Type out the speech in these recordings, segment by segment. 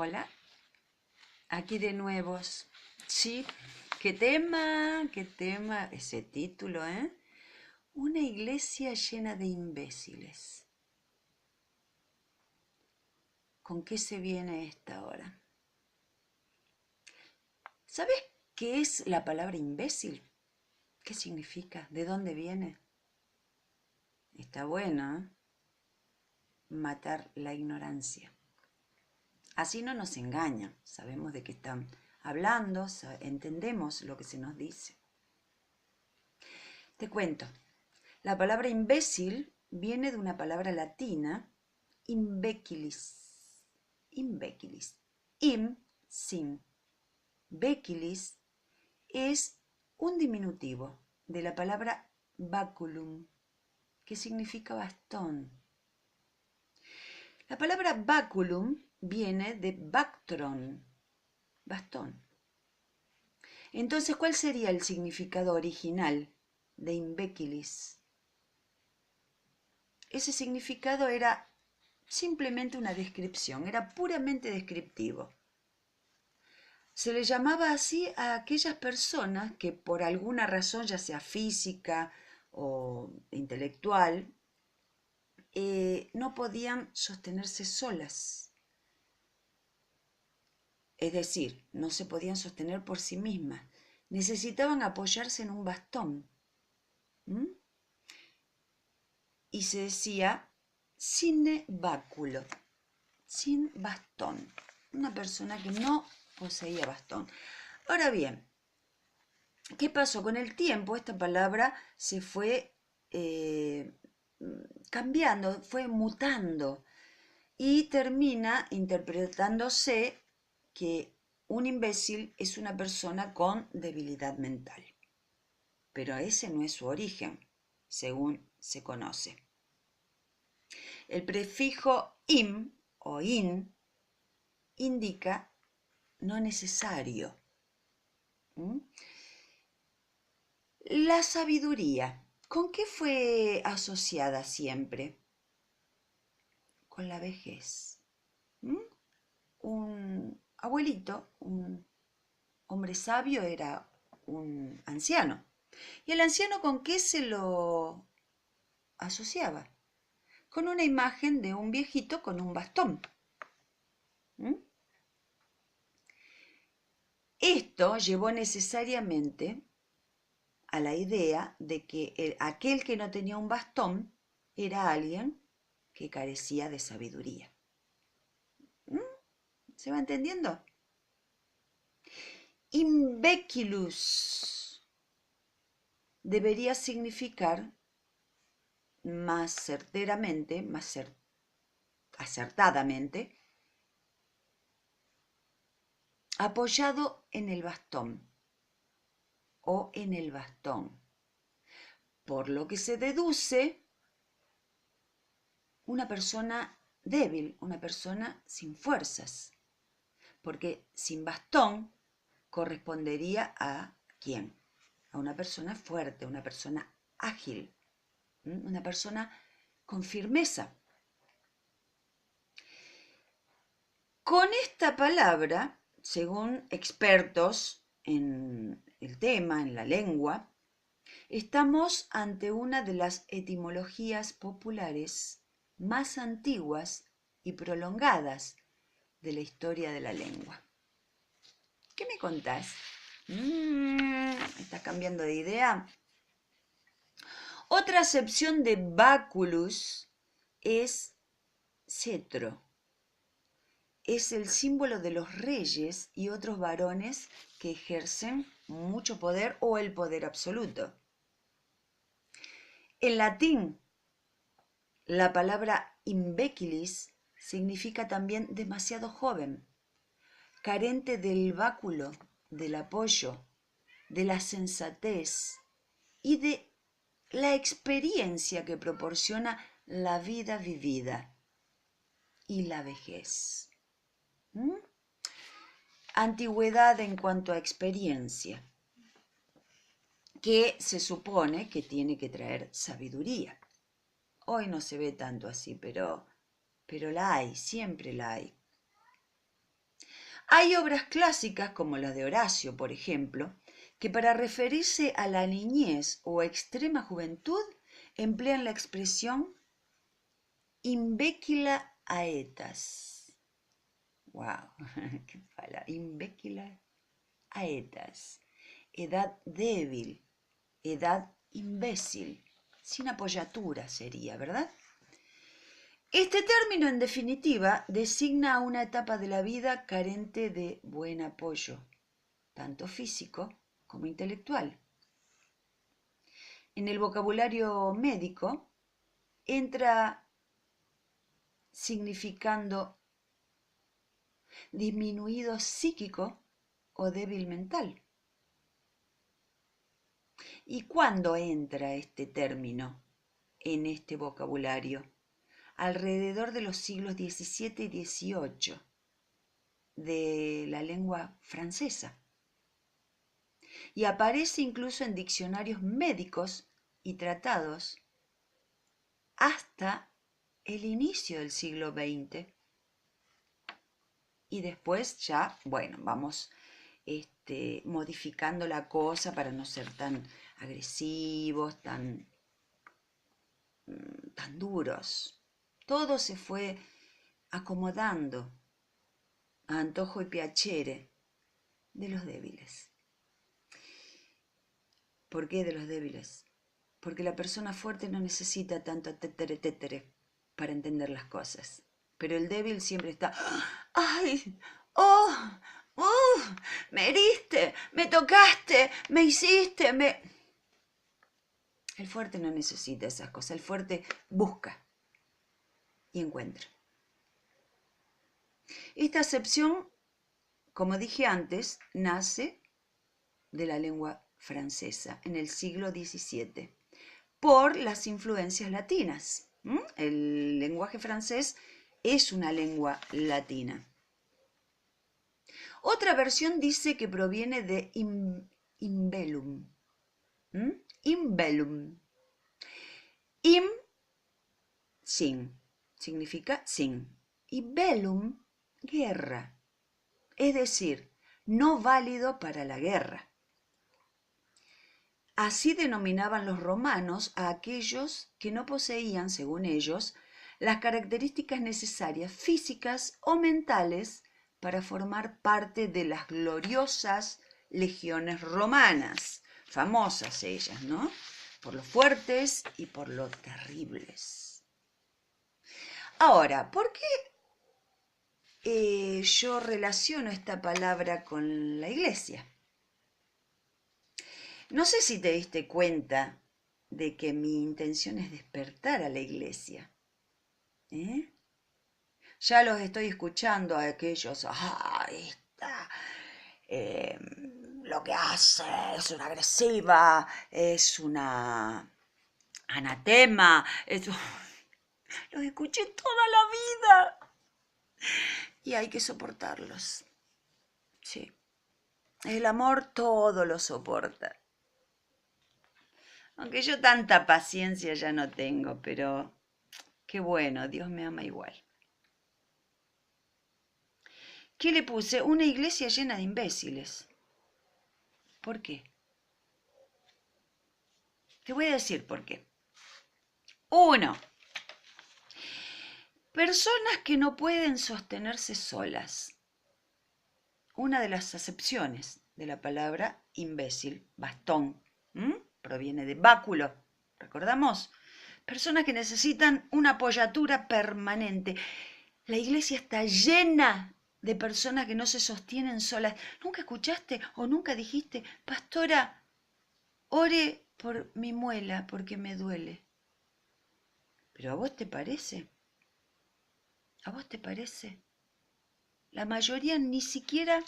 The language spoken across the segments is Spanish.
Hola, aquí de nuevo. Sí, qué tema ese título, ¿eh? Una iglesia llena de imbéciles. ¿Con qué se viene esta hora? ¿Sabes qué es la palabra imbécil? ¿Qué significa? ¿De dónde viene? Está bueno, ¿eh? Matar la ignorancia. Así no nos engañan, sabemos de qué están hablando, entendemos lo que se nos dice. Te cuento, la palabra imbécil viene de una palabra latina, imbécilis. Imbécilis. Im, sin. Bécilis es un diminutivo de la palabra baculum, que significa bastón. La palabra baculum viene de bactron, bastón. Entonces, ¿cuál sería el significado original de imbécilis? Ese significado era simplemente una descripción, era puramente descriptivo. Se le llamaba así a aquellas personas que por alguna razón, ya sea física o intelectual, no podían sostenerse solas. Es decir, no se podían sostener por sí mismas. Necesitaban apoyarse en un bastón. Y se decía sin báculo, sin bastón. Una persona que no poseía bastón. Ahora bien, ¿qué pasó? Con el tiempo esta palabra se fue cambiando, fue mutando y termina interpretándose que un imbécil es una persona con debilidad mental. Pero ese no es su origen, según se conoce. El prefijo im o in indica no necesario. La sabiduría, ¿con qué fue asociada siempre? Con la vejez. Un abuelito, un hombre sabio, era un anciano. ¿Y el anciano con qué se lo asociaba? Con una imagen de un viejito con un bastón. Esto llevó necesariamente a la idea de que aquel que no tenía un bastón era alguien que carecía de sabiduría. ¿Se va entendiendo? Imbecilus debería significar más certeramente, acertadamente, apoyado en el bastón o en el bastón. Por lo que se deduce una persona débil, una persona sin fuerzas. Porque sin bastón correspondería a ¿quién? A una persona fuerte, una persona ágil, una persona con firmeza. Con esta palabra, según expertos en el tema, en la lengua, estamos ante una de las etimologías populares más antiguas y prolongadas de la historia de la lengua. ¿Qué me contás? ¿Estás cambiando de idea? Otra acepción de baculus es cetro. Es el símbolo de los reyes y otros varones que ejercen mucho poder o el poder absoluto. En latín, la palabra imbécilis significa también demasiado joven, carente del báculo, del apoyo, de la sensatez y de la experiencia que proporciona la vida vivida y la vejez. Antigüedad en cuanto a experiencia, que se supone que tiene que traer sabiduría. Hoy no se ve tanto así, pero la hay, siempre la hay. Hay obras clásicas, como la de Horacio, por ejemplo, que para referirse a la niñez o extrema juventud emplean la expresión imbécila aetas. ¡Wow! ¡Qué palabra! Imbécila aetas. Edad débil, edad imbécil, sin apoyatura sería, ¿verdad? Este término, en definitiva, designa una etapa de la vida carente de buen apoyo, tanto físico como intelectual. En el vocabulario médico entra significando disminuido psíquico o débil mental. ¿Y cuándo entra este término en este vocabulario? Alrededor de los siglos XVII y XVIII de la lengua francesa. Y aparece incluso en diccionarios médicos y tratados hasta el inicio del siglo XX. Y después ya, bueno, vamos modificando la cosa para no ser tan agresivos, tan duros. Todo se fue acomodando a antojo y piacere de los débiles. ¿Por qué de los débiles? Porque la persona fuerte no necesita tanto tétere para entender las cosas. Pero el débil siempre está, ¡ay! ¡Oh! Me heriste, me tocaste, me hiciste, El fuerte no necesita esas cosas, el fuerte busca y encuentra. Esta acepción, como dije antes, nace de la lengua francesa en el siglo XVII por las influencias latinas. El lenguaje francés es una lengua latina. Otra versión dice que proviene de imbellum. Imbellum. Im, sin, significa sin. Y bellum, guerra. Es decir, no válido para la guerra. Así denominaban los romanos a aquellos que no poseían, según ellos, las características necesarias físicas o mentales para formar parte de las gloriosas legiones romanas, famosas ellas, ¿no? Por lo fuertes y por lo terribles. Ahora, ¿por qué yo relaciono esta palabra con la iglesia? No sé si te diste cuenta de que mi intención es despertar a la iglesia. Ya los estoy escuchando a aquellos, lo que hace es una agresiva, es una anatema, los escuché toda la vida y hay que soportarlos. Sí, el amor todo lo soporta. Aunque yo tanta paciencia ya no tengo, pero qué bueno, Dios me ama igual. ¿Qué le puse? Una iglesia llena de imbéciles. ¿Por qué? Te voy a decir por qué. 1. Personas que no pueden sostenerse solas. Una de las acepciones de la palabra imbécil, bastón, proviene de báculo. ¿Recordamos? Personas que necesitan una apoyatura permanente. La iglesia está llena de personas que no se sostienen solas. ¿Nunca escuchaste o nunca dijiste, pastora, ore por mi muela porque me duele? ¿Pero a vos te parece? ¿A vos te parece? La mayoría ni siquiera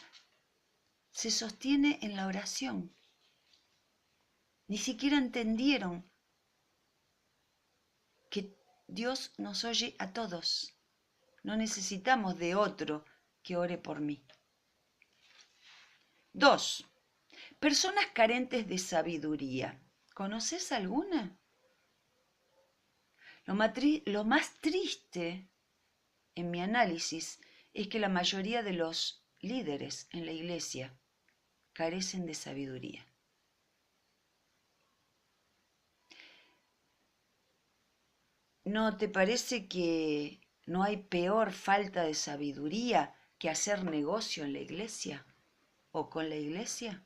se sostiene en la oración. Ni siquiera entendieron que Dios nos oye a todos. No necesitamos de otro que ore por mí. 2. Personas carentes de sabiduría. ¿Conoces alguna? Lo más triste en mi análisis es que la mayoría de los líderes en la iglesia carecen de sabiduría. ¿No te parece que no hay peor falta de sabiduría que hacer negocio en la iglesia o con la iglesia?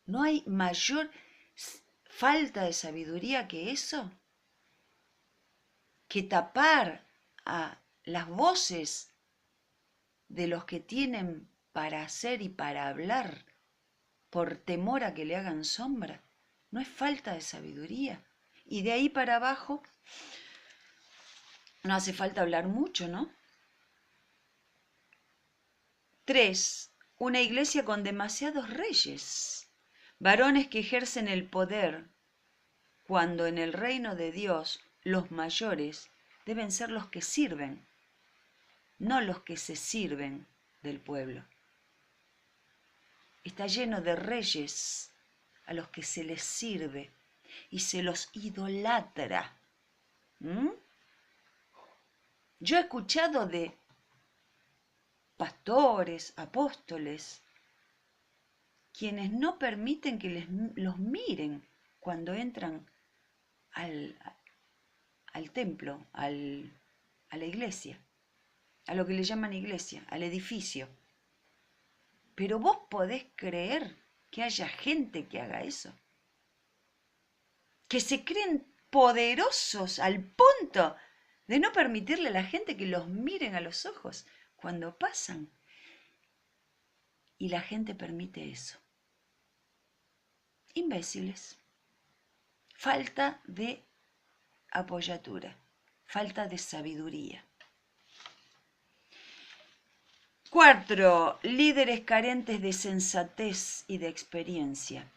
¿No hay mayor falta de sabiduría que eso? Que tapar a las voces de los que tienen para hacer y para hablar por temor a que le hagan sombra. No es falta de sabiduría. Y de ahí para abajo no hace falta hablar mucho, ¿no? 3. Una iglesia con demasiados reyes, varones que ejercen el poder, cuando en el reino de Dios los mayores deben ser los que sirven, no los que se sirven del pueblo. Está lleno de reyes a los que se les sirve y se los idolatra. Yo he escuchado de pastores, apóstoles, quienes no permiten que los miren cuando entran al templo, a la iglesia, a lo que le llaman iglesia, al edificio. Pero vos podés creer que haya gente que haga eso, que se creen poderosos al punto de no permitirle a la gente que los miren a los ojos cuando pasan. Y la gente permite eso. Imbéciles. Falta de apoyatura, falta de sabiduría. 4. Líderes carentes de sensatez y de experiencia.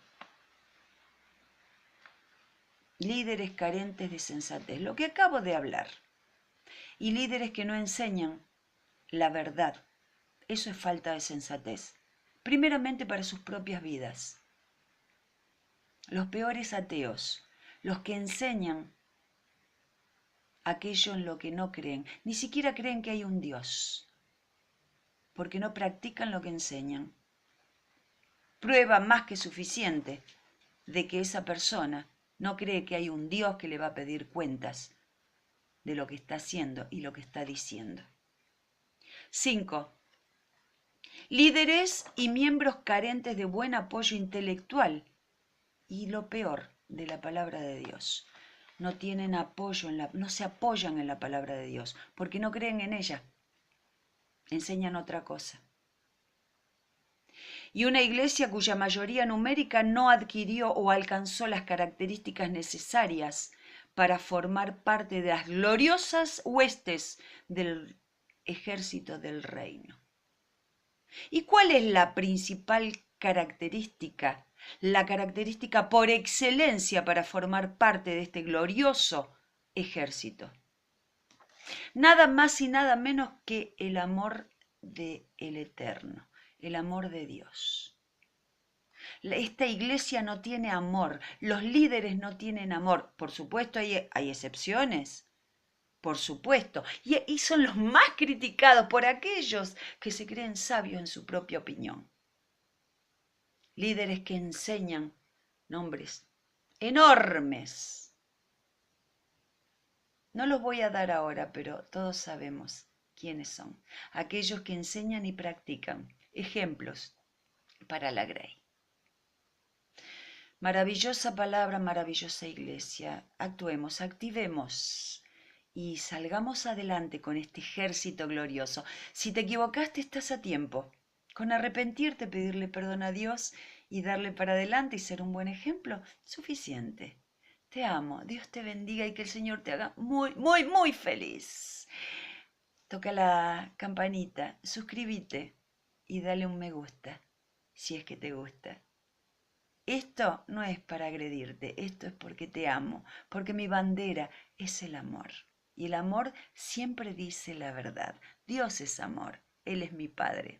Líderes carentes de sensatez, lo que acabo de hablar. Y líderes que no enseñan la verdad. Eso es falta de sensatez. Primeramente para sus propias vidas. Los peores ateos, los que enseñan aquello en lo que no creen, ni siquiera creen que hay un Dios, porque no practican lo que enseñan. Prueba más que suficiente de que esa persona no cree que hay un Dios que le va a pedir cuentas de lo que está haciendo y lo que está diciendo. 5. Líderes y miembros carentes de buen apoyo intelectual y lo peor, de la palabra de Dios. No tienen apoyo, no se apoyan en la palabra de Dios porque no creen en ella. Enseñan otra cosa. Y una iglesia cuya mayoría numérica no adquirió o alcanzó las características necesarias para formar parte de las gloriosas huestes del ejército del reino. ¿Y cuál es la principal característica? La característica por excelencia para formar parte de este glorioso ejército. Nada más y nada menos que el amor del Eterno, el amor de Dios. Esta iglesia no tiene amor, los líderes no tienen amor. Por supuesto hay excepciones, por supuesto, y son los más criticados por aquellos que se creen sabios en su propia opinión. Líderes que enseñan nombres enormes. No los voy a dar ahora, pero todos sabemos quiénes son. Aquellos que enseñan y practican. Ejemplos para la Grey. Maravillosa palabra, maravillosa iglesia. Actuemos, activemos y salgamos adelante con este ejército glorioso. Si te equivocaste, estás a tiempo. Con arrepentirte, pedirle perdón a Dios y darle para adelante y ser un buen ejemplo, suficiente. Te amo, Dios te bendiga y que el Señor te haga muy, muy, muy feliz. Toca la campanita, suscríbete y dale un me gusta, si es que te gusta. Esto no es para agredirte, esto es porque te amo, porque mi bandera es el amor. Y el amor siempre dice la verdad. Dios es amor, Él es mi Padre.